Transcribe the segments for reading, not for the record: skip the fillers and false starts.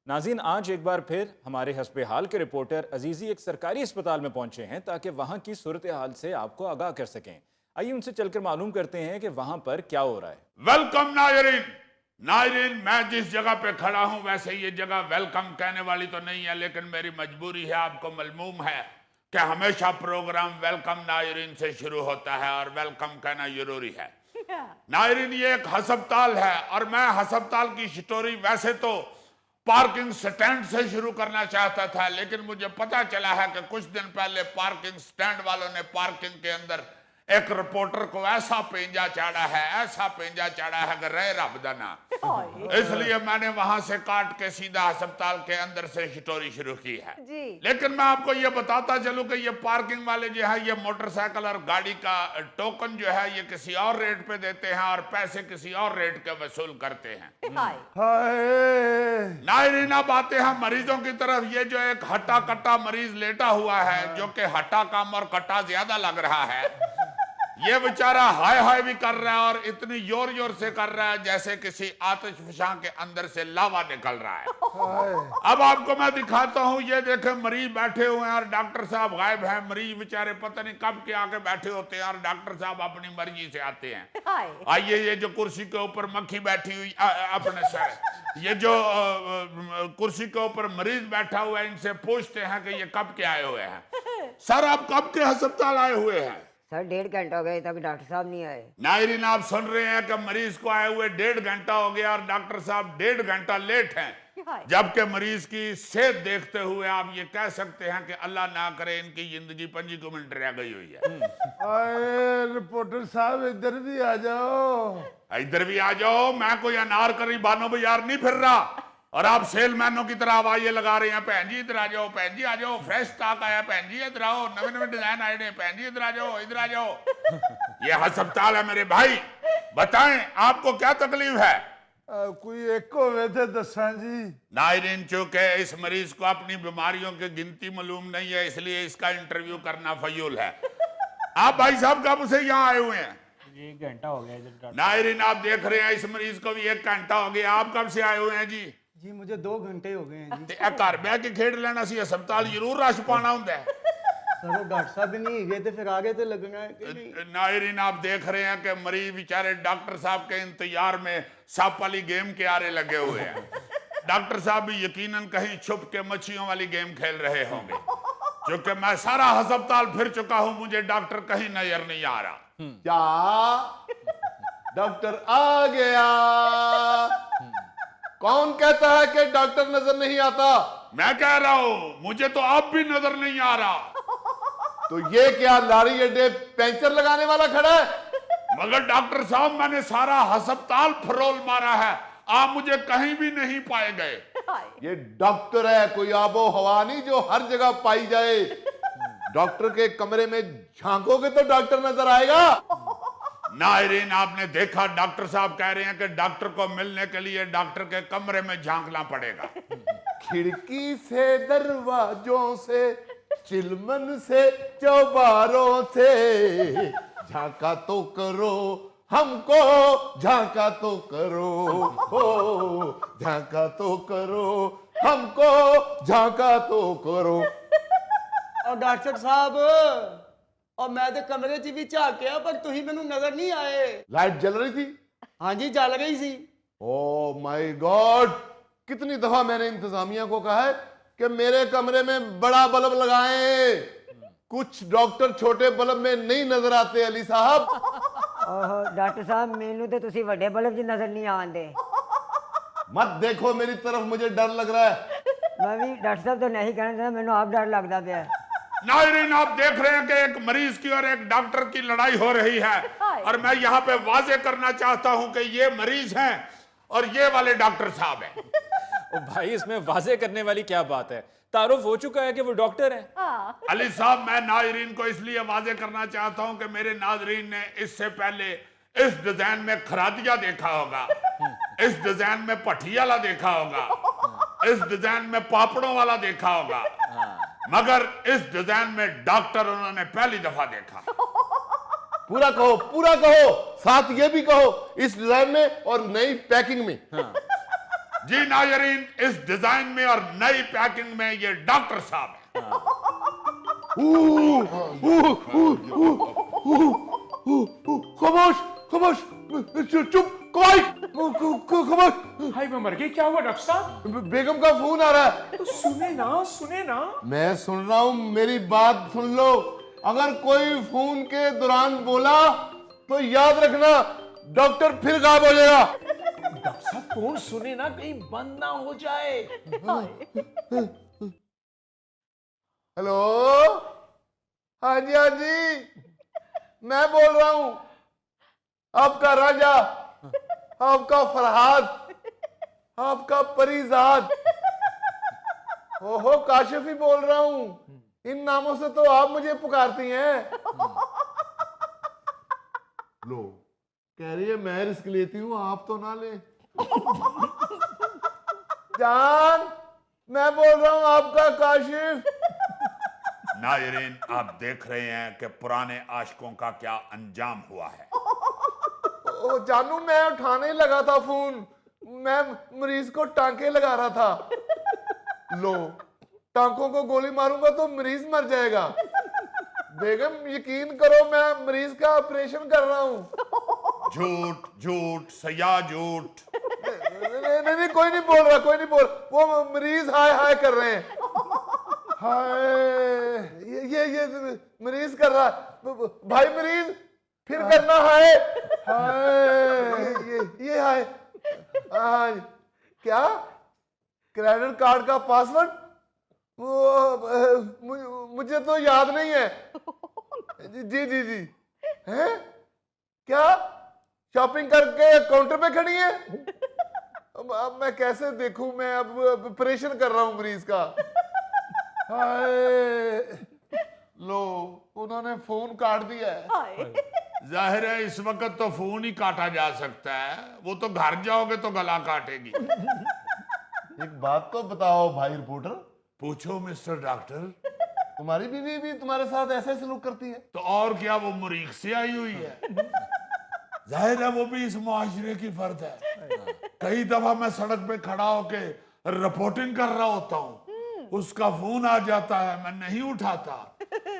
नाज़रीन, आज एक बार फिर हमारे हस्बे हाल के रिपोर्टर अजीजी एक सरकारी अस्पताल में पहुंचे हैं ताकि वहां की सूरत हाल से आपको आगाह कर सकें। आइए उनसे चलकर मालूम करते हैं कि वहां पर क्या हो रहा है। वेलकम नायरीन। नायरीन, मैं जिस जगह पे खड़ा हूं वैसे ये जगह वेलकम कहने वाली तो नहीं है, लेकिन मेरी मजबूरी है। आपको मालूम है कि हमेशा प्रोग्राम वेलकम नायरीन से शुरू होता है और वेलकम कहना जरूरी है। नायरीन, ये एक हस्पताल है और मैं हस्पताल की स्टोरी वैसे तो पार्किंग स्टैंड से शुरू करना चाहता था, लेकिन मुझे पता चला है कि कुछ दिन पहले पार्किंग स्टैंड वालों ने पार्किंग के अंदर एक रिपोर्टर को ऐसा पेंजा चाड़ा है कि रहे रब दा ना। इसलिए मैंने वहां से काट के सीधा अस्पताल के अंदर से स्टोरी शुरू की है जी। लेकिन मैं आपको ये बताता चलूं कि ये पार्किंग वाले जो है ये मोटरसाइकिल और गाड़ी का टोकन जो है ये किसी और रेट पे देते हैं और पैसे किसी और रेट के वसूल करते हैं। नायरीन, अब आते हैं मरीजों की तरफ। ये जो एक हट्टा कट्टा मरीज लेटा हुआ है, जो कि हट्टा कम और कट्टा ज्यादा लग रहा है, ये बेचारा हाय हाय भी कर रहा है और इतनी जोर जोर से कर रहा है जैसे किसी आतिशफशां के अंदर से लावा निकल रहा है। अब आपको मैं दिखाता हूं। ये देखे मरीज बैठे हुए हैं और डॉक्टर साहब गायब हैं। मरीज बेचारे पता नहीं कब के आके बैठे होते हैं और डॉक्टर साहब अपनी मर्जी से आते हैं। आइए, ये जो कुर्सी के ऊपर मक्खी बैठी हुई अपने सर, ये जो कुर्सी के ऊपर मरीज बैठा हुआ है, इनसे पूछते हैं कि ये कब के आए हुए हैं। सर, आप कब के अस्पताल आए हुए हैं? सर 1.5 घंटा हो गया, तक डॉक्टर साहब नहीं आए। नायरीन, आप सुन रहे हैं कि मरीज को आए हुए 1.5 घंटा हो गया और डॉक्टर साहब 1.5 घंटा लेट हैं, जबकि मरीज की सेहत देखते हुए आप ये कह सकते हैं कि अल्लाह ना करे इनकी जिंदगी 5 मिनट रह गई हुई है। रिपोर्टर साहब इधर भी आ जाओ। इधर भी आ जाओ। मैं कोई अनारकली बानो बाजार नहीं फिर रहा और आप सेलमैनों की तरह आवाजें लगा रहे हैं, भैन जी इधर आ जाओ, भैन जी आ जाओ, फ्रेश स्टॉक आया, भैन जी इधर आओ, नवे नवे डिजाइन आए हैं, भैन जी इधर आ जाओ, इधर आ जाओ। ये अस्पताल है मेरे भाई। बताएं आपको क्या तकलीफ है? कोई एक को वैसे दसा जी। नायरीन, चूंकि इस मरीज को अपनी बीमारियों की गिनती मालूम नहीं है, इसलिए इसका इंटरव्यू करना फजूल है। आप भाई साहब कब से यहाँ आए हुए हैं? 1 घंटा हो गया इधर। नायरीन, आप देख रहे हैं इस मरीज को भी 1 घंटा हो गया। आप कब से आए हुए हैं जी? जी मुझे 2 घंटे हो गए हैं जी। घर बह के खेड लेना सी, अस्पताल जरूर रश पाना होंगे। सर डॉक्टर साहब नहीं गए तो फिर आगे तो लगना है। नायरीन, आप देख रहे हैं कि मरीज बेचारे डॉक्टर साहब के इंतजार में सांप वाली गेम के आरे लगे हुए हैं। डॉक्टर साहब भी यकीनन कहीं छुप के मच्छियों वाली गेम खेल रहे होंगे, क्योंकि मैं सारा अस्पताल फिर चुका हूं, मुझे डॉक्टर कहीं नजर नहीं आ रहा। क्या डॉक्टर आ गया? कौन कहता है कि डॉक्टर नजर नहीं आता? मैं कह रहा हूं, मुझे तो अब भी नजर नहीं आ रहा। तो ये क्या लारी अड्डे पंचर लगाने वाला खड़ा है? मगर डॉक्टर साहब, मैंने सारा अस्पताल फरोल मारा है, आप मुझे कहीं भी नहीं पाए गए। ये डॉक्टर है, कोई आबो हवा नहीं जो हर जगह पाई जाए। डॉक्टर के कमरे में झांकोगे तो डॉक्टर नजर आएगा। नायरीन, आपने देखा डॉक्टर साहब कह रहे हैं कि डॉक्टर को मिलने के लिए डॉक्टर के कमरे में झांकना पड़ेगा। खिड़की से, दरवाजों से, चिलमन से, चौबारों से झांका तो करो हमको, झांका तो करो, हो झांका तो करो हमको, झांका तो करो। और डॉक्टर साहब, और मैं तो कमरे च भी झाकिया पर तुही मैनू नजर नहीं आए। लाइट जल रही थी? हाँ जी, जल गई सी। ओह माय गॉड, कितनी दफा मैंने इंतजामिया को कहा है कि मेरे कमरे में बड़ा बल्ब लगाएं। कुछ डॉक्टर छोटे बल्ब में नहीं नजर आते अली साहब। डॉक्टर साहब मैनू तो तुसी बड़े बल्ब च नजर नहीं आंदे। मत देखो मेरी तरफ, मुझे डर लग रहा है। मैं भी डॉक्टर साहब तो नहीं कहना, मैनू आप डर लगता पे। नायरीन, आप देख रहे हैं कि एक मरीज की और एक डॉक्टर की लड़ाई हो रही है और मैं यहाँ पे वाजे करना चाहता हूँ कि ये मरीज हैं और ये वाले डॉक्टर साहब हैं। ओ भाई, इसमें वाजे करने वाली क्या बात है? तारुफ हो चुका है कि वो डॉक्टर हैं। अली साहब, मैं नायरीन को इसलिए वाजे करना चाहता हूँ कि मेरे नाजरीन ने इससे पहले इस डिजाइन में खरादिया देखा होगा, इस डिजाइन में पठियाला देखा होगा, इस डिजाइन में पापड़ों वाला देखा होगा, मगर इस डिजाइन में डॉक्टर उन्होंने पहली दफा देखा। पूरा कहो, पूरा कहो, साथ ये भी कहो, इस डिजाइन में और नई पैकिंग में। जी नाजरीन, इस डिजाइन में और नई पैकिंग में ये डॉक्टर साहब है। खामोश खामोश, चुप क्वाइट, खामोश। हाय मैं मर गई, क्या हुआ डॉक्टर साहब? बेगम का फोन आ रहा है। तो सुने ना। मैं सुन रहा हूं, मेरी बात सुन लो। अगर कोई फोन के दौरान बोला तो याद रखना डॉक्टर फिर गायब हो जाएगा। डॉक्टर साहब फोन सुने ना, कहीं बंद ना हो जाए। हेलो, हाँ जी हाँ जी, मैं बोल रहा हूं, आपका राजा, आपका फरहाद, आपका परिजाद। ओहो, काशिफ ही बोल रहा हूं। इन नामों से तो आप मुझे पुकारती हैं। लो, कह रही है मैं रिस्क लेती हूं, आप तो ना ले। जान, मैं बोल रहा हूं आपका काशिफ। नाजरीन, आप देख रहे हैं कि पुराने आशिकों का क्या अंजाम हुआ है। ओ जानू, मैं उठाने ही लगा था फोन, मैं मरीज को टांके लगा रहा था। लो, टांकों को गोली मारूंगा तो मरीज मर जाएगा। बेगम यकीन करो, मैं मरीज का ऑपरेशन कर रहा हूँ। झूठ झूठ सया झूठ। नहीं, कोई नहीं बोल रहा, कोई नहीं बोल। वो मरीज हाय हाय कर रहे हैं। हाय, ये मरीज कर रहा है। भाई मरीज, फिर करना हाय हाय। ये हाय। हाँ, क्या क्रेडिट कार्ड का पासवर्ड? वो मुझे तो याद नहीं है। जी हैं? क्या शॉपिंग करके काउंटर पे खड़ी है? अब मैं कैसे देखूं? मैं अब ऑपरेशन कर रहा हूं मरीज का। हाय, लो, उन्होंने फोन काट दिया है। जाहिर है इस वक्त तो फोन ही काटा जा सकता है, वो तो घर जाओगे तो गला काटेगी। एक बात तो बताओ भाई रिपोर्टर, पूछो मिस्टर डॉक्टर। तुम्हारी बीवी भी तुम्हारे साथ ऐसे सलूक करती है? तो और क्या, वो मरीख से आई हुई है। जाहिर है वो भी इस मुआशरे की फर्द है। कई दफा मैं सड़क पे खड़ा होके रिपोर्टिंग कर रहा होता हूँ, उसका फोन आ जाता है, मैं नहीं उठाता,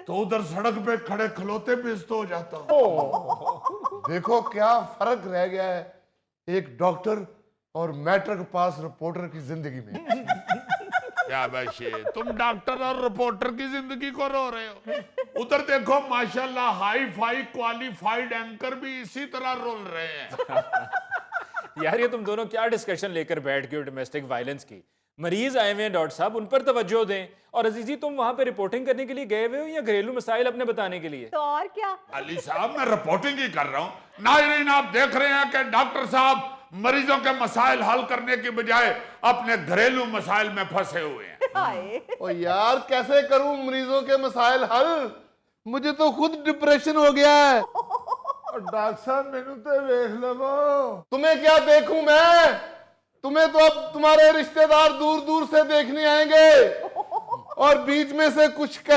तो उधर सड़क पे खड़े खलोते बेइज्जत हो जाता हूँ। देखो क्या फर्क रह गया है एक डॉक्टर और मैट्रिक पास रिपोर्टर की जिंदगी में। क्या बशे, तुम डॉक्टर और रिपोर्टर की जिंदगी को रो रहे हो। उधर देखो माशाल्लाह हाई फाई क्वालिफाइड एंकर भी इसी तरह रोल रहे हैं। यार ये तुम दोनों क्या डिस्कशन लेकर बैठ गए हो डोमेस्टिक वायलेंस की? मरीज आए हुए हैं डॉक्टर साहब, उन पर तवज्जो दें। और अजीजी, तुम वहां पे रिपोर्टिंग करने के लिए गए हुए हो या घरेलू मसाइल अपने बताने के लिए? तो और क्या। अली साहब, मैं रिपोर्टिंग ही कर रहा हूं। नाज़रीन, आप देख रहे हैं कि डॉक्टर साहब मरीजों के मसाइल हल करने की बजाय अपने घरेलू मसाइल में फंसे हुए हैं। हाय। ओ यार, कैसे करूं मरीजों के मसाइल हल? मुझे तो खुद डिप्रेशन हो गया है। और डॉक्टर साहब मैनू तो देख लो। तुम्हें क्या देखूं मैं? तुम्हें तो अब तुम्हारे रिश्तेदार दूर दूर से देखने आएंगे और बीच में से कुछ कह